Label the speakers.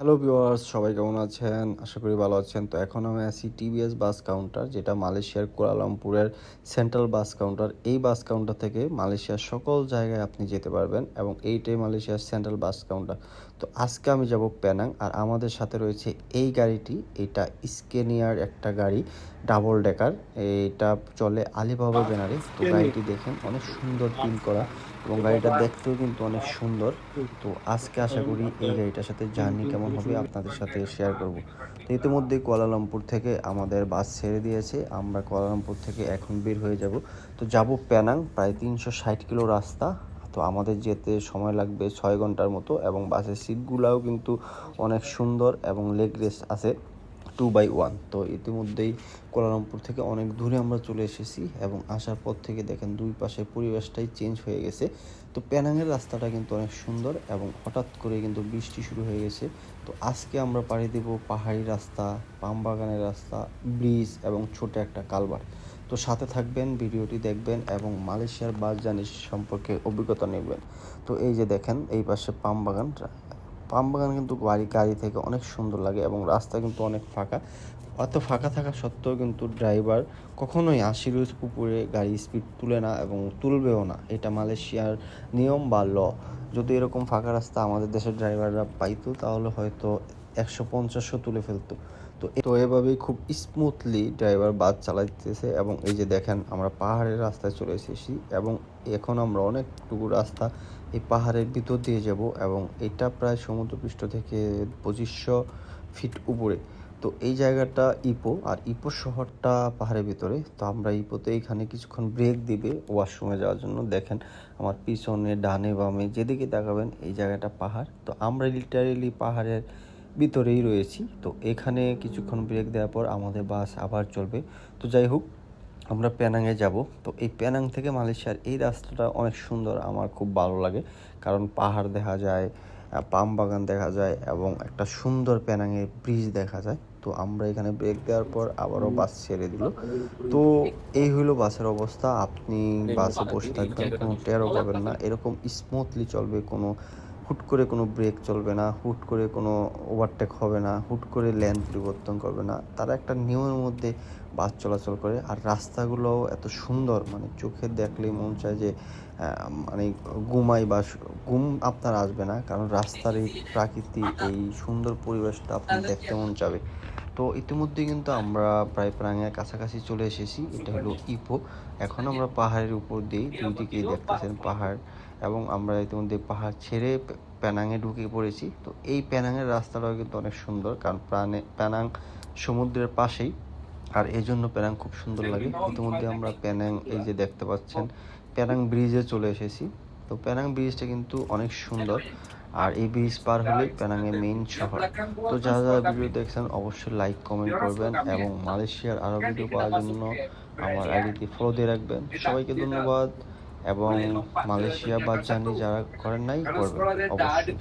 Speaker 1: Hello viewers, সবাই কেমন আছেন? আশা করি ভালো আছেন। তো এখন আমি আছি টিভিএস বাস কাউন্টার, যেটা মালয়েশিয়ার কুয়ালালামপুরের সেন্ট্রাল বাস কাউন্টার। এই বাস কাউন্টার থেকে মালয়েশিয়ার সকল জায়গায় আপনি যেতে পারবেন এবং এইটাই মালয়েশিয়ার সেন্ট্রাল বাস কাউন্টার। তো আজকে আমি যাব পেনাং, আর আমাদের সাথে রয়েছে এই গাড়িটি। এটা স্কেনিয়ার একটা গাড়ি, ডাবল ডেকার। এটা চলে আলিবাবা ব্যানারে। তো গাড়িটি দেখেন অনেক সুন্দর প্রিন্ট করা এবং গাড়িটা দেখতেও কিন্তু অনেক সুন্দর। তো আজকে আশা করি এই গাড়িটার সাথে জার্নি কেমন হবে আপনাদের সাথে শেয়ার করব। তো ইতিমধ্যে কুয়ালালামপুর থেকে আমাদের বাস ছেড়ে দিয়েছে। আমরা কুয়ালালামপুর থেকে এখন বের হয়ে যাব। তো যাব পেনাং, প্রায় 360 কিলো রাস্তা। তো আমাদের যেতে সময় লাগবে 6 ঘন্টার মতো এবং বাসের সিটগুলোও কিন্তু অনেক সুন্দর এবং লেগ রেস্ট আছে 2x1। তো ইতিমধ্যেই কুয়ালালামপুর থেকে অনেক দূরে আমরা চলে এসেছি এবং আসার পর থেকে দেখেন দুই পাশের পরিবেশটাই চেঞ্জ হয়ে গেছে। তো পেনাংয়ের রাস্তাটা কিন্তু অনেক সুন্দর এবং হঠাৎ করে কিন্তু বৃষ্টি শুরু হয়ে গেছে। তো আজকে আমরা পাড়ি দেব পাহাড়ি রাস্তা, পাম বাগানের রাস্তা, ব্রিজ এবং ছোট একটা কালভার্ট। তো সাথে থাকবেন, ভিডিওটি দেখবেন এবং মালয়েশিয়ার বাস জার্নি সম্পর্কে অভিজ্ঞতা নেবেন। তো এই যে দেখেন এই পাশে পাম বাগান। পাম বাগান কিন্তু গাড়ি থেকে অনেক সুন্দর লাগে এবং রাস্তা কিন্তু অনেক ফাঁকা। অত ফাঁকা থাকা সত্ত্বেও কিন্তু ড্রাইভার কখনোই 80-এর উপরে গাড়ি স্পিড তুলে না এবং তুলবেও না। এটা মালয়েশিয়ার নিয়ম বা ল। যদি এরকম ফাঁকা রাস্তা আমাদের দেশের ড্রাইভাররা পাইতো তাহলে হয়তো 150-ও তুলে ফেলতো। তো এভাবেই খুব স্মুথলি ড্রাইভার বাস চালাইতেছে এবং এই যে দেখেন আমরা পাহাড়ের রাস্তায় চলে এসেছি এবং এখন আমরা অনেকটুকু রাস্তা এই পাহাড়ের ভিতর দিয়ে যাব এবং এটা প্রায় সমুদ্রপৃষ্ঠ থেকে 2500 ফিট উপরে। তো এই জায়গাটা ইপো, আর ইপো শহরটা পাহাড়ের ভিতরে। তো আমরা ইপোতে এখানে কিছুক্ষণ ব্রেক দিবে ওয়াশরুমে যাওয়ার জন্য। দেখেন আমার পিছনে ডানে বামে যেদিকে তাকাবেন এই জায়গাটা পাহাড়। তো আমরা লিটারেলি পাহাড়ের ভিতরেই রয়েছি। তো এখানে কিছুক্ষণ ব্রেক দেওয়ার পর আমাদের বাস আবার চলবে। তো যাই হোক, আমরা পেনাংয়ে যাব। তো এই পেনাং থেকে মালয়েশিয়ার এই রাস্তাটা অনেক সুন্দর, আমার খুব ভালো লাগে। কারণ পাহাড় দেখা যায়, পাম বাগান দেখা যায় এবং একটা সুন্দর পেনাংয়ের ব্রিজ দেখা যায়। তো আমরা এখানে ব্রেক দেওয়ার পর আবারও বাস ছেড়ে দিল। তো এই হলো বাসের অবস্থা। আপনি বাসে বসে থাকবেন, কোনো টেরও পাবেন না। এরকম স্মুথলি চলবে, কোনো হুট করে কোনো ব্রেক চলবে না, হুট করে কোনো ওভারটেক হবে না, হুট করে লেন পরিবর্তন করবে না। তারা একটা নিয়মের মধ্যে বাস চলাচল করে। আর রাস্তাগুলোও এত সুন্দর, মানে চোখে দেখলেই মন চায় যে মানে ঘুমাই বা ঘুম আপনার আসবে না, কারণ রাস্তার এই প্রাকৃতিক এই সুন্দর পরিবেশটা আপনি দেখতে মন চাবে। তো ইতিমধ্যে কিন্তু আমরা প্রায় প্রাঙ্গের কাছাকাছি চলে এসেছি। এটা হলো ইপো। এখন আমরা পাহাড়ের উপর দিয়েই দুই দিকেই দেখতেছেন পাহাড় এবং আমরা ইতিমধ্যে পাহাড় ছেড়ে পেনাংয়ে ঢুকে পড়েছি। তো এই পেনাংয়ের রাস্তাটাও কিন্তু অনেক সুন্দর, কারণ পেনাং সমুদ্রের পাশেই, আর এই জন্য পেনাং খুব সুন্দর লাগে। ইতিমধ্যে আমরা পেনাং এই যে দেখতে পাচ্ছেন পেনাং ব্রিজে চলে এসেছি। তো পেনাং ব্রিজটা কিন্তু অনেক সুন্দর, আর এই ব্রিজ পার হলেই পেনাংয়ের মেইন শহর। তো যারা যারা ভিডিও দেখছেন অবশ্যই লাইক কমেন্ট করবেন এবং মালয়েশিয়ার আরও ভিডিও পাওয়ার জন্য আমার আইডিটি ফলো দিয়ে রাখবেন। সবাইকে ধন্যবাদ এবং মালয়েশিয়া বা জার্নি যারা করেন নাই করবেন অবশ্যই।